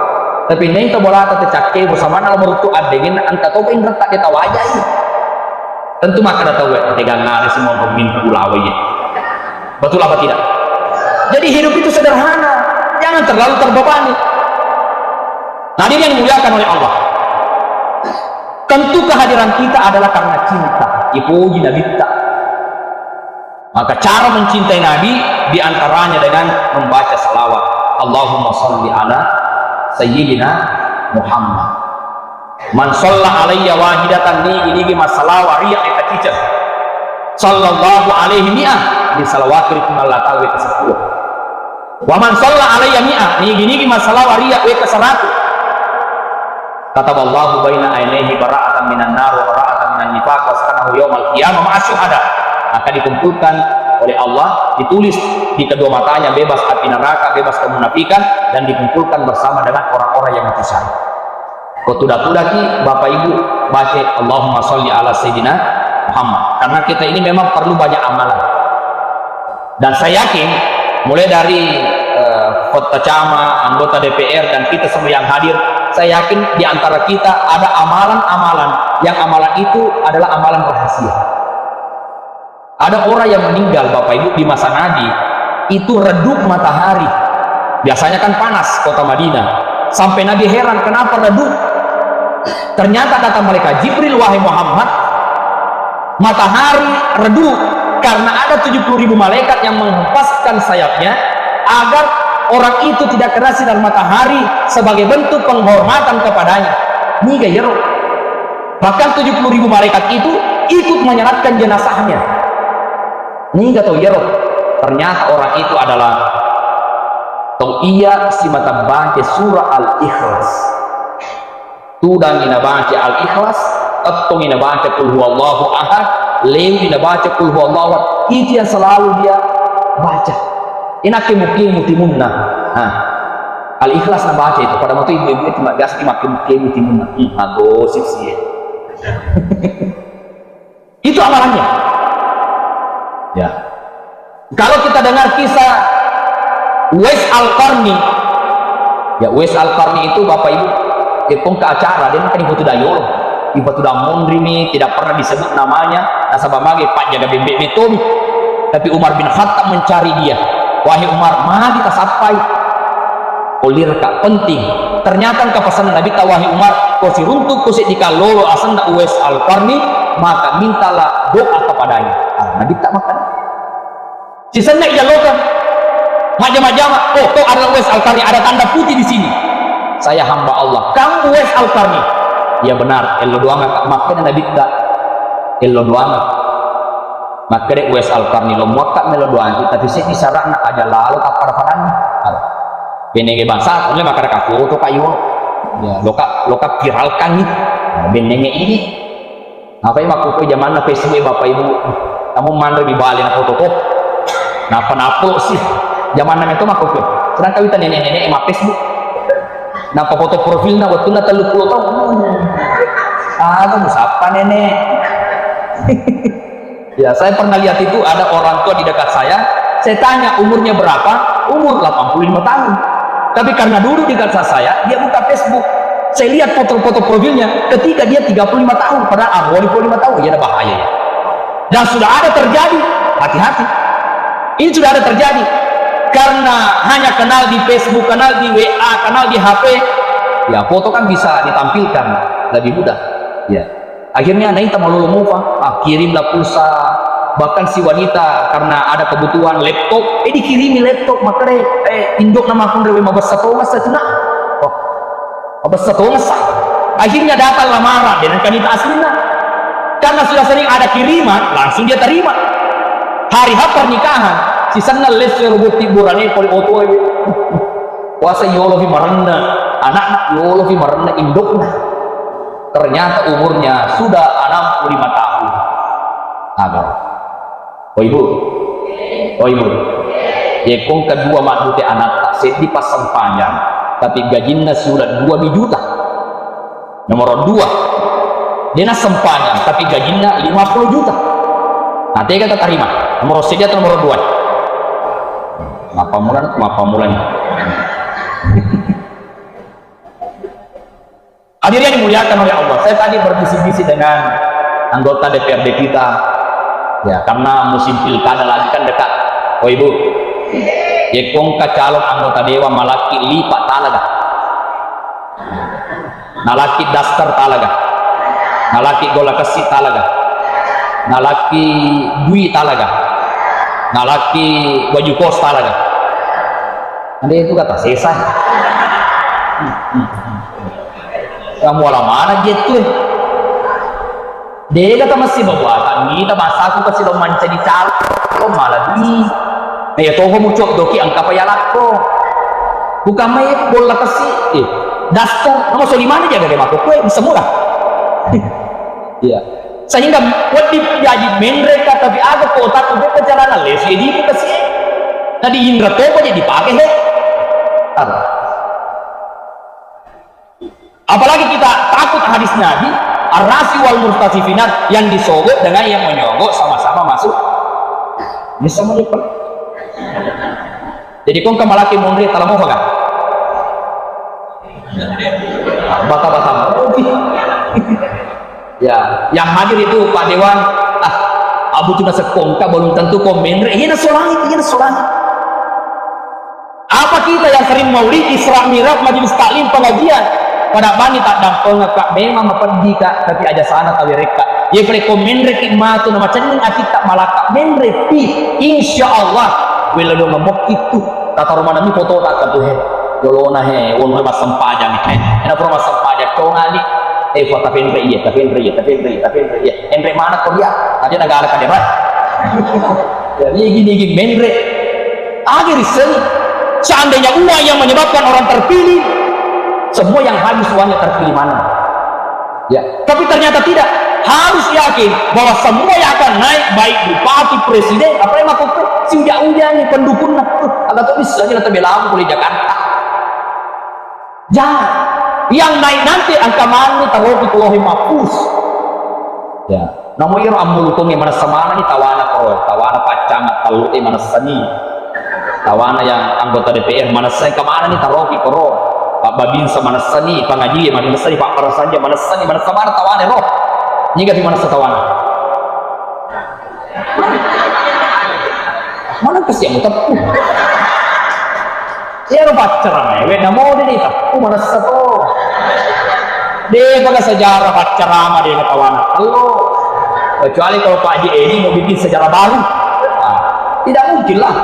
tapi ini tak boleh tak cakai bersama nama merutu adengin angkat tu kan retak kita wajah ini. Tentu maka ada tahu tegang nari semua peminta ulawai. Betul apa tidak? Jadi hidup itu sederhana, jangan terlalu terbebani. Hadirin yang dimuliakan oleh Allah, tentu kehadiran kita adalah karena cinta. Ipuji Nabi tak. Maka cara mencintai Nabi diantaranya dengan membaca salawat. Allahumma salli ala Sayyidina Muhammad. Man shalla alayya wahidatan ni masalah wariya ekatica. Sallallahu alaihi mi'ah di salawat ritmal latawi ke-10. Wa man shalla alayya mi'ah ni gini masalah wariya we ke-100. Kataballahu baina ainaihi bara'atan minan nar wa bara'atan minan nifaq wa sakanahu yaumal qiyamah ma'a syuhada. Akan dikumpulkan oleh Allah, ditulis di kedua matanya bebas api neraka, bebas kemunafikan, dan dikumpulkan bersama dengan orang-orang yang mati syahid. Kotudaki Bapak Ibu baca Allahumma sholli ala Sayyidina Muhammad, karena kita ini memang perlu banyak amalan. Dan saya yakin mulai dari kota Cama, anggota DPR, dan kita semua yang hadir, saya yakin di antara kita ada amalan-amalan yang amalan itu adalah amalan rahasia. Ada orang yang meninggal Bapak Ibu di masa Nabi itu redup matahari. Biasanya kan panas kota Madinah, sampai Nabi heran kenapa redup. Ternyata kata malaikat Jibril, wahai Muhammad, matahari redup karena ada 70.000 malaikat yang menghempaskan sayapnya agar orang itu tidak kena sinar matahari sebagai bentuk penghormatan kepadanya. Ini gaya roh. Bahkan 70.000 malaikat itu ikut menyeratkan jenazahnya. Ini gak tahu ya roh. Ternyata orang itu adalah tau iya si mata baca surah Al-Ikhlas. Tudang ina baca Al-Ikhlas, tetong ina baca Qul huwallahu ahad, lew ina baca Qul huwallahu ahad. Itu yang selalu dia baca. Inake mukimu timunna. Nah, Al-Ikhlas na baca itu. Pada waktu ibu-ibu itu gas mukimu timunna. Gosip sih. Itu amalannya. Ya. Kalau kita dengar kisah Uwais Al-Qarni, ya Uwais Al-Qarni itu Bapak Ibu ke acara, dia makan ibu tuda yolo, ibu tuda mondri nih, tidak pernah disebut namanya, nasabah mage pak jaga bebek betul, tapi Umar bin Khattab mencari dia. Wahai Umar, mari kita sampai olir kak penting. Ternyata ke pesanan Nabi ta, wahai Umar, kau si runtuk kau si dikalolo asanda Uwais Al-Qarni, maka mintalah doa kepadanya. Nabi tak makan. Si senang jalokan, majama-jama. Oh, kau adalah Uwais Al-Qarni, ada tanda putih di sini. Saya hamba Allah. Kamu Uwais Al-Qarni? Ya benar. Elo doang kak makan Nabi tak. Elo doang. Maka dek Uwais Al-Qarni lo muak melo doang. Tapi saya disarak nak aja lalu tak pada padanya. Benenge bangsa, oleh maka ada foto kayu. Ya, loka viralkan nih. Benenge ini. Apa yang aku zaman Facebook Bapak Ibu, kamu mandor di Bali na foto kok. Napa sih? Zaman itu mah kok. Sedang kawita nenek-nenek emak Facebook. Napa foto profilnya waktu na 30 tahun. Kamu siapa nenek? Ya, saya pernah lihat itu ada orang tua di dekat saya. Saya tanya umurnya berapa? Umur 85 tahun. Tapi karena dulu di dekat saya, dia buka Facebook. Saya lihat foto-foto profilnya ketika dia 35 tahun, padahal 25 tahun, ya ada bahaya ya. Dan sudah ada terjadi, hati-hati. Ini sudah ada terjadi karena hanya kenal di Facebook, kenal di WA, kenal di HP. Ya, foto kan bisa ditampilkan lebih mudah. Ya. Akhirnya anda mau mufa, kirimlah pulsa. Bahkan si wanita karena ada kebutuhan laptop, dikirimi laptop, maka induk nama pun rewe mabas satu mas itu nak. Mabas satu mas. Akhirnya datang lamaran dengan kanita aslinya. Karena sudah sering ada kiriman, langsung dia terima. Hari H pernikahan, si sana les robot tiburannya poli auto. puasa yolofi marana, anak-anak yolofi marana induknya. Ternyata umurnya sudah 65 tahun. Agar. Oh ibu, Yekong kedua maknute anak tak sedih pasang panjang, tapi gajinya sudah 2 juta. Nomor 2, dia sempanjang, tapi gajinya 50 juta. Nanti kata terima. Nomor sedih atau nomor 2? Apa mulan? Hadirin yang dimuliakan oleh Allah, saya tadi berbisik-bisik dengan anggota DPRD kita, ya karena musim pilkada lagi kan dekat. Oh ibu, Yekong calon anggota dewan malaki lipat talaga, nalaki daster talaga, nalaki gola kasih talaga, nalaki dui talaga, nalaki baju kos talaga. Ada itu kata selesai. Kamu ala mana gitu? Dia kata masih bawa kita masa aku kasih lo manca di calon, lo malah di. Ya toh kamu cok doki angka payalak ko. Bukan main bola kasih. Daster, nomor 5 aja gak aku kue bisa murah. Iya. Sehingga buat jadi mereka tapi ada kota tuh perjalanan les jadi itu kasih. Tadi Indra tuh aja dipakai he. Apalagi kita takut hadis Nabi ar-rasi wal murtasifinat yang disogok dengan yang menyogok sama-sama masuk. Bisa menyebut. Jadi kong kemalaki mundri talamu kan? Bata-bata. Ya, yang hadir itu Pak Dewan. Abu cuma sekongka belum tentu komen. Iya solang. Apa kita yang sering maulid Isra Mi'raj majelis taklim pengajian pada bani tak dampel ngakak memang pergi kak tapi aja sana tawi reka ya boleh komen reki matu nama cening akit tak malakak men repi insyaallah wala do ngamok itu kata rumah nami foto tak katu he dolona he won mas sempajang he ena pro mas sempajang tongali foto tapi enre mana kau dia ada negara kadera jadi gini menre akhir seni seandainya uang yang menyebabkan orang terpilih semua yang habis uangnya terpilih mana ya tapi ternyata tidak harus yakin bahwa semua yang akan naik baik bupati presiden apa yang aku si ujang-ujang pendukung agak tuh bisa aja nanti bela aku boleh Jakarta jangan yang naik nanti angka mana taruh di pulau Mahfuz ya namun yang amulutungnya mana semana nih tawana pacamat talu mana seni tawana yang anggota DPR mana saya kemana nih taruh di koro Pak Babin sama nasani, Pak Ngaji mana nasani, Pak Parasanja mana nasani, mana sama tawane roh. Nyingga di mana setawana? Mana kasih yang tepu? Ya roh pacaran, we namo deh tepu mana seto. Deh pada sejarah pacaran dia ketawana. Halo. Kecuali kalau Pak Haji ini mau bikin sejarah baru, tidak mungkin lah.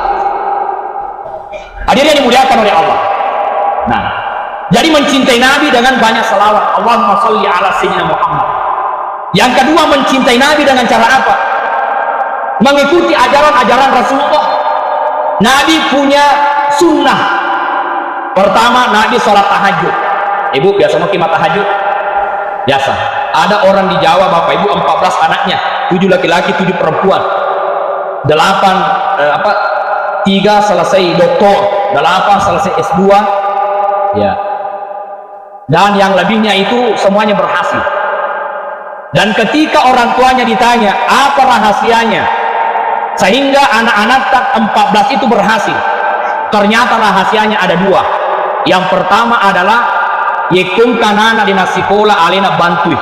Hadirin yang dimuliakan oleh Allah. Nah. Jadi mencintai Nabi dengan banyak salawat. Allahumma sholli ala sayyidina Muhammad. Yang kedua mencintai Nabi dengan cara apa? Mengikuti ajaran-ajaran Rasulullah. Nabi punya sunnah. Pertama, Nabi sholat tahajud. Ibu biasa mau kimat tahajud? Biasa. Ada orang di Jawa Bapak Ibu 14 anaknya, 7 laki-laki, 7 perempuan. 3 selesai doktor, 8 selesai S2. Ya. Dan yang lebihnya itu semuanya berhasil. Dan ketika orang tuanya ditanya apa rahasianya sehingga anak-anak 14 itu berhasil, ternyata rahasianya ada 2. Yang pertama adalah yekum kanana di nasikola alena bantui,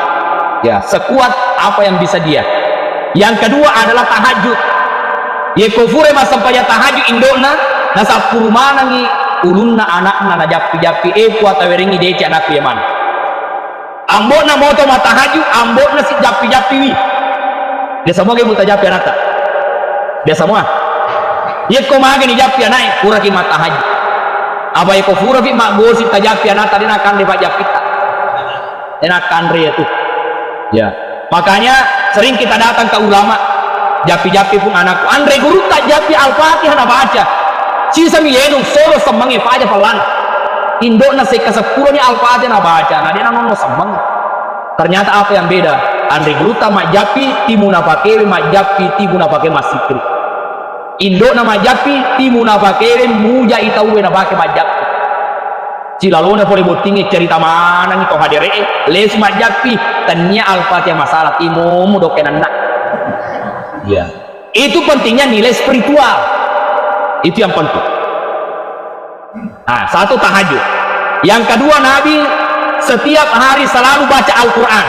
ya sekuat apa yang bisa dia. Yang kedua adalah tahajud. Yekufure masampaya tahajud indona nasa purumanangi ulunna anak na japi-japi kuat aweringi deci anak yaman. Ambok na moto matahaju, ambok na si japi-japi wi. Dia semua ke buta japi anak tak. Dia semua. Ye ko mage ni japi anak pura ki matahaju. Apa ko pura fi mak gosi ta japi anak tadi akan di japi ta. Enakan ria itu. Ya. Makanya sering kita datang ke ulama japi-japi pun anakku. Andre guru tak japi Al-Fatihah na baca. Sisa mi yenung solo semangi faja pelan Indok na seka 10 ni Al-Fatihah na baca, nah dia nanono sambang. Ternyata apa yang beda? Andri Gluta majapi timuna pakewe majapi timuna pakai masikri. Indok na majapi timuna pakewe muja itauwe na pakai majapi. Cilalona boleh botingi cerita mana nih kau hadire les majapi tanya Al-Fatihah masalah imumu dokenan nak. Ya. Itu pentingnya nilai spiritual. Itu yang penting. Nah, satu tahajud. Yang kedua, Nabi setiap hari selalu baca Al-Quran.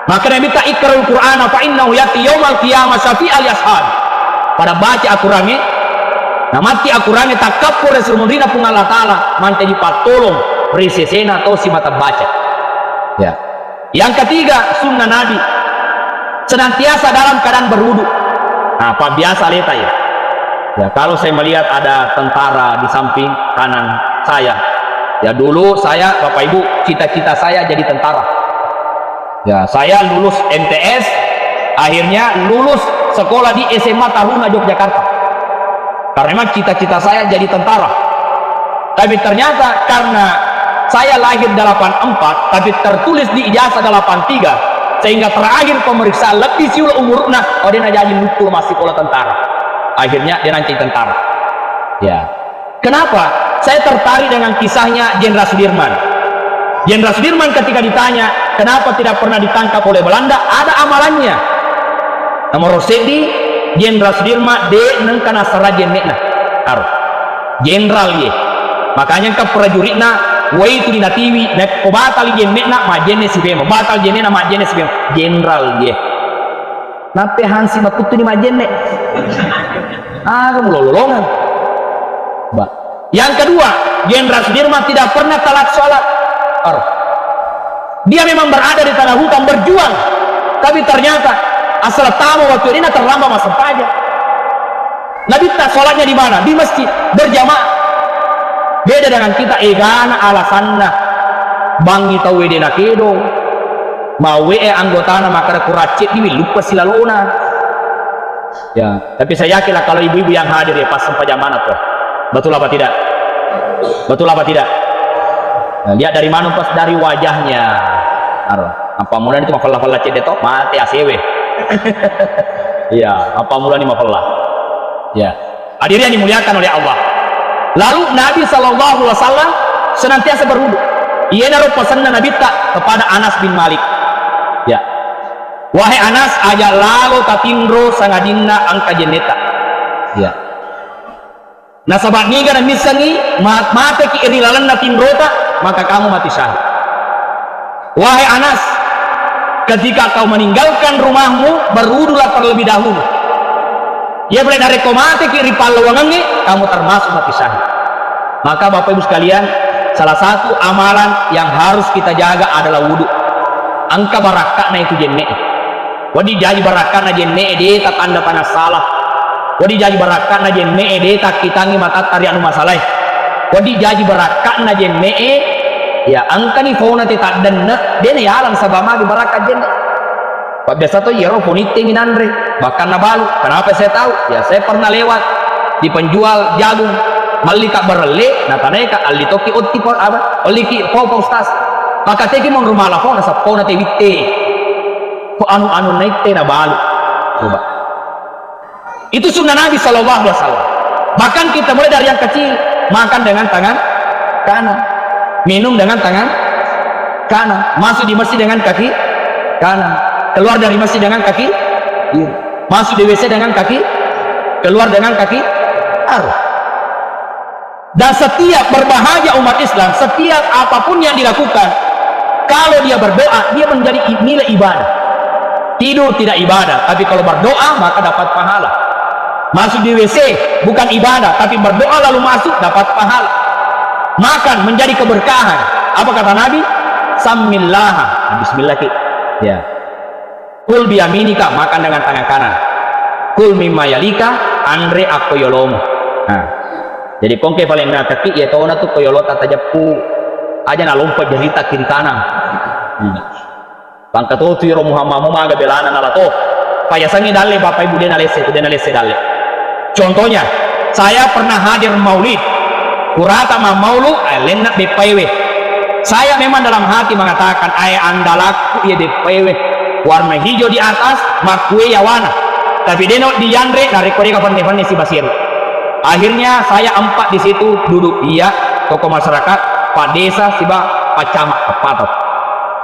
Maka Nabi tak ikra'ul Quran fa innahu yati yaumal qiyamah syafi'al yashhad. Pada baca Al-Qurannya, nah mati Al-Qurannya takapur rasulullah pun Allah Ta'ala mantai dipatolong resesena atau si mata baca. Ya. Yang ketiga, sunnah Nabi senantiasa dalam keadaan berwudu. Nah, apa biasa lihat ya. Ya, kalau saya melihat ada tentara di samping kanan saya, ya dulu saya, Bapak Ibu, cita-cita saya jadi tentara. Ya, saya lulus MTS, akhirnya lulus sekolah di SMA Taruna Yogyakarta. Karena memang cita-cita saya jadi tentara. Tapi ternyata karena saya lahir 84, tapi tertulis di ijazah 83, sehingga terakhir pemeriksaan lebih siul umurna, oh dia jadi lupul masih sekolah tentara. Akhirnya dia nanti tentara. Ya. Kenapa? Saya tertarik dengan kisahnya Jenderal Sudirman. Jenderal Sudirman ketika ditanya kenapa tidak pernah ditangkap oleh Belanda, ada amalannya. Nomor Rosedi, Jenderal Sudirman de nengkana sarajen nekna. Jenderal ye. Makanya ke prajuritna wai itu dinatiwi nek kobatal jen nekna majene sibema, batal jenena majene sibema. Jenderal ye. Nape hansi makutu ni majene. Kamu lolongan. Yang kedua, Jenderal Sudirman tidak pernah telat sholat. Dia memang berada di tanah hutan berjuang, tapi ternyata asal tamu waktu ini terlambat masuk saja. Nabi tak sholatnya di mana? Di masjid berjamaah. Beda dengan kita, egana alasanna bangi tahu wedena kedo mau anggotana maka kuracit diwi lupa silalona. Ya, tapi saya yakin lah kalau ibu-ibu yang hadir ya pas sampai zaman tuh. Betul apa tidak? Betul apa tidak? Nah, lihat dari mana pas dari wajahnya. Apa mula itu mafallah cek detok mati ACW. Iya, apa mula ini mafallah. Ya. Hadirin yang dimuliakan oleh Allah. Lalu Nabi SAW senantiasa berwudu. Ia naruh pesan Nabi tak kepada Anas bin Malik. Ya. Wahai Anas, aja lalu tatindro sangadinna angka jeneta. Ya. Nah sahabat ni kan misalnya mati ki irilalan natindrota maka kamu mati syahid. Wahai Anas, ketika kau meninggalkan rumahmu berwudulah terlebih dahulu. Ya boleh dari kau mati ki ripalawangannya kamu termasuk mati syahid. Maka Bapak Ibu sekalian, salah satu amalan yang harus kita jaga adalah wudu. Angka barakatna itu jenne. Wadi jadi barakatna jenne dia tanda panas salah. Wadi jadi barakatna jenne dia tak kitangi mata tari anu masalah. Wadi jadi barakatna jenne ya angka ni fauna te tak denna dia ya alam sabama di barakat jenne. Pak biasa tuh ya roh ponite nginandre bahkan nabalu. Kenapa saya tahu? Ya saya pernah lewat di penjual jagung malika berle nataneka alitoki otti apa oliki po ustaz. Maka teki mau rumah lafon sa fauna te witte. Ko anu naik te nabalu. Coba. Itu sunnah Nabi SAW. Bahkan kita mulai dari yang kecil, makan dengan tangan kanan, minum dengan tangan kanan, masuk di masjid dengan kaki kanan, keluar dari masjid dengan kaki kiri, masuk di WC dengan kaki, keluar dengan kaki kiri. Dan setiap berbahagia umat Islam, setiap apapun yang dilakukan, kalau dia berdoa, dia menjadi nilai ibadah. Tidur tidak ibadah, tapi kalau berdoa maka dapat pahala. Masuk di WC bukan ibadah, tapi berdoa lalu masuk dapat pahala. Makan menjadi keberkahan. Apa kata Nabi? Samillah, bismillah ki. Ya. Kul biyaminika, makan dengan tangan kanan. Kul mimma yalika, andre akoyolomu. Nah. Jadi kongke paling nak kaki ya tahu na tu koyolota tajapu aja na lompat jerita kiri kanan. Bangka tu iro Muhammad maga belana nala to. Payasangi dalle Bapak Ibu dia nalese dalle. Contohnya, saya pernah hadir maulid kurata maulu lenat BPW. Saya memang dalam hati mengatakan anda laku ya BPW warna hijau di atas makue ya warna, tapi denok di Yandre narik kode kapan si Basir. Akhirnya saya empat di situ duduk, iya tokoh masyarakat, Pak Desa, siba Pak Camat, Pak.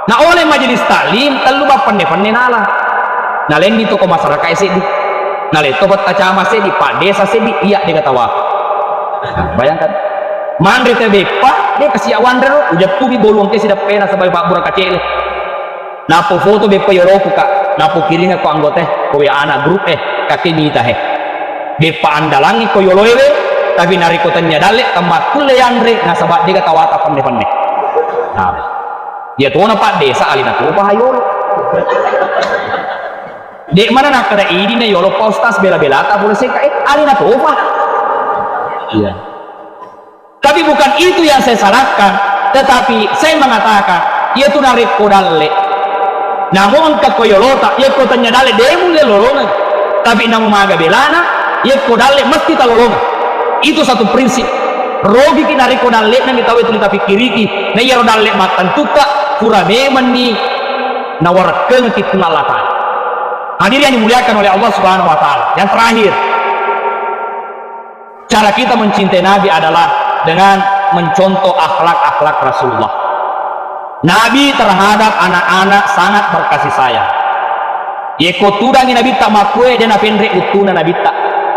Nah oleh majelis taklim telu pandai nala. Nah lain di tokoh masyarakat sedi. Nah le tokoh Camat sedi, Pak Desa sedi, iya dia kata wah. Nah, bayangkan. Mandre tebe Pak, dia kasih awandre udah tubi bolong ke sidap pena sebagai Pak Burak kecil. Napo foto bepa yoroku kak, napo kirimnya ko anggota ko ya anak grup kakek minta bepa andalangi ko yoloewe tapi narikotannya dalek tempat kulle andre nasabat dia kata wata pandai. Nah, dia tuh Pak Desa alina tuh Pak Hayolo. Dek mana nak kada ini nih yolo postas bela-bela tak boleh seka alina tuh Pak. Iya. Tapi bukan itu yang saya salahkan, tetapi saya mengatakan ia tuh narik kodale. Namun ke koyolota, ia kotanya dale demu le lolongan. Tapi namun maga belana, ia kodale mesti talolongan. Itu satu prinsip. Rogi kita narik kodale nang kita itu tapi kiriki. Na ia rodale matan tuka pura meman ni nawarkan kita nalatan. Hadir yang dimuliakan oleh Allah Subhanahu Wa Taala. Yang terakhir, cara kita mencintai Nabi adalah dengan mencontoh akhlak-akhlak Rasulullah. Nabi terhadap anak-anak sangat berkasih sayang. Yeko tudang Nabi tak makue dan apendre utuna Nabi tak.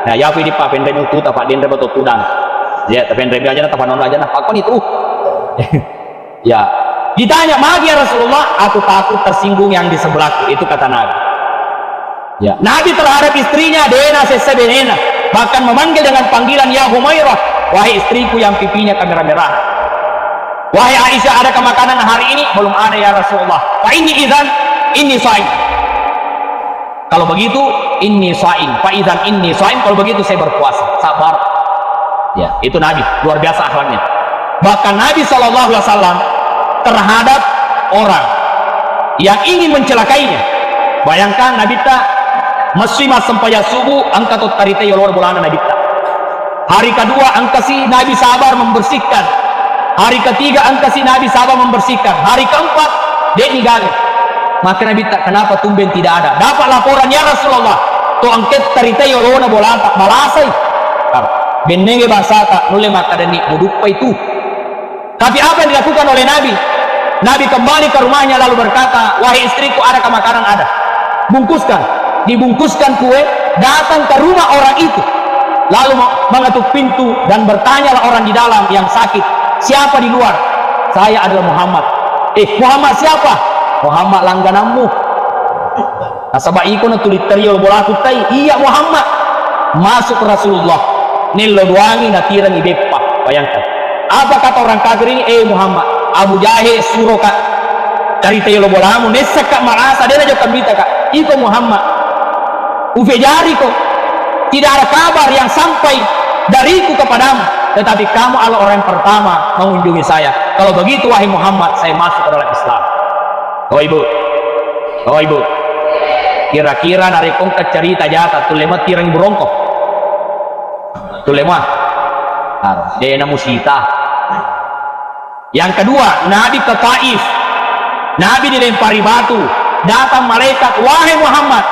Nah, ya di pak apendre utu tak pak dendre betul tudang. Ya, apendre aja tak panon aja nah pakon itu. Ya, ditanya magi ya Rasulullah, aku takut tersinggung yang di sebelahku, itu kata Nabi. Ya, Nabi terhadap istrinya Dena sesebenena, bahkan memanggil dengan panggilan ya Humairah, wahai istriku yang pipinya merah-merah. Wahai Aisyah, ada makanan hari ini? Belum ada ya Rasulullah. Fa ini izan, ini saim. Kalau begitu, ini saim. Fa izan, ini saim. Kalau begitu saya berpuasa. Sabar. Ya, itu Nabi. Luar biasa akhlaknya. Bahkan Nabi SAW terhadap orang yang ingin mencelakainya. Bayangkan Nabi tak masih sempaya subuh angka tot tarite yolor bulan Nabi tak. Hari kedua angka si Nabi sabar membersihkan. Hari ketiga angka si Nabi sabar membersihkan. Hari keempat dia gagal. Maka Nabi tak kenapa tumben tidak ada. Dapat laporan ya Rasulullah. To angket tarite yolona bola tak balasai. Benenge bahasa tak nule maka dani mudupa itu. Tapi apa yang dilakukan oleh Nabi? Nabi kembali ke rumahnya lalu berkata, wahai istriku, ada makanan? Ada. Bungkuskan. Dibungkuskan kue, datang ke rumah orang itu. Lalu mengetuk pintu dan bertanyalah orang di dalam yang sakit. Siapa di luar? Saya adalah Muhammad. Muhammad siapa? Muhammad langgananmu. Nasabah iko na tulit teriol bola kutai. Iya Muhammad. Masuk Rasulullah. Nilo duangi na tirang ibepa. Bayangkan. Apa kata orang kafir ini? Muhammad. Abu Jahil suruh kak. Cari teriol bolamu. Nesak kak marasa. Dia aja kambita kak. Iko Muhammad. Ufe jari kok. Tidak ada kabar yang sampai dariku kepadamu. Tetapi kamu adalah orang yang pertama mengunjungi saya. Kalau begitu wahai Muhammad, saya masuk ke dalam Islam. Oh ibu, kira-kira narikong kecerita jata tulema tirang berongkok. Tulema, dia musita. Yang kedua, Nabi ke Taif. Nabi dilempari batu. Datang malaikat, wahai Muhammad,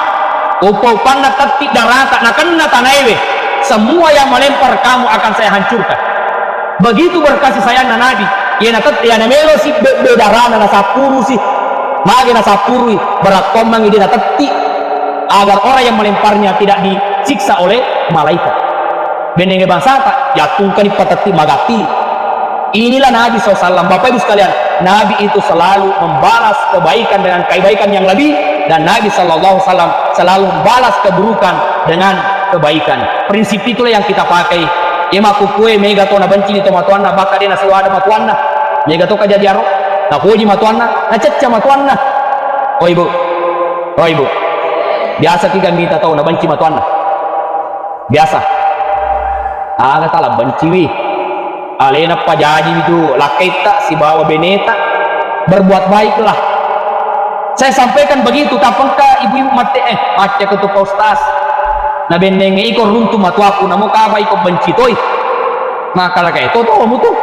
upau panna tetik darata nakena tanaiwe. Semua yang melempar kamu akan saya hancurkan. Begitu berkasih sayang Nabi. Ya namelo si bedarana na sapuru si. Magi na sapuru berat komang ini na tetik agar orang yang melemparnya tidak disiksa oleh malaikat. Benenge bangsa tak jatuhkan di pateti magati. Inilah Nabi SAW. Bapak Ibu sekalian, Nabi itu selalu membalas kebaikan dengan kebaikan yang lebih, dan Nabi SAW selalu membalas keburukan dengan kebaikan. Prinsip itulah yang kita pakai. Ema kukue mega to na benci ni to matuanna baka dia na sewada matuanna. Mega to kaja diaro. Na koji matuanna, na cecca matuanna. Oh ibu. Biasa tiga minta tahu na benci matuanna. Biasa. Aga tala benci wi. Alena pajaji itu lakaita si bawa beneta berbuat baiklah. Saya sampaikan begitu tapangka ibu-ibu mate pace ke tu Ustaz. Na bendenge iko runtu matuaku namo kaba iko benci toy. Maka kayak itu tuh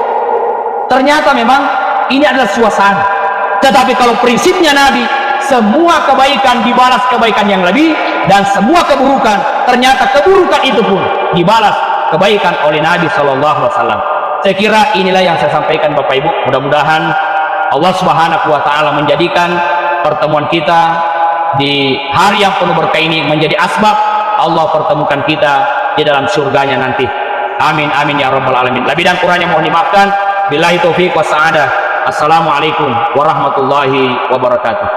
ternyata memang ini adalah suasana. Tetapi kalau prinsipnya Nabi, semua kebaikan dibalas kebaikan yang lebih, dan semua keburukan ternyata keburukan itu pun dibalas kebaikan oleh Nabi SAW. Saya kira inilah yang saya sampaikan Bapak Ibu. Mudah-mudahan Allah Subhanahu wa Ta'ala menjadikan pertemuan kita di hari yang penuh berkah ini menjadi asbab Allah pertemukan kita di dalam surganya nanti. Amin amin ya rabbal alamin. Lebih dan kurangnya mohon dimaafkan. Billahi taufiq wa sa'adah. Assalamualaikum warahmatullahi wabarakatuh.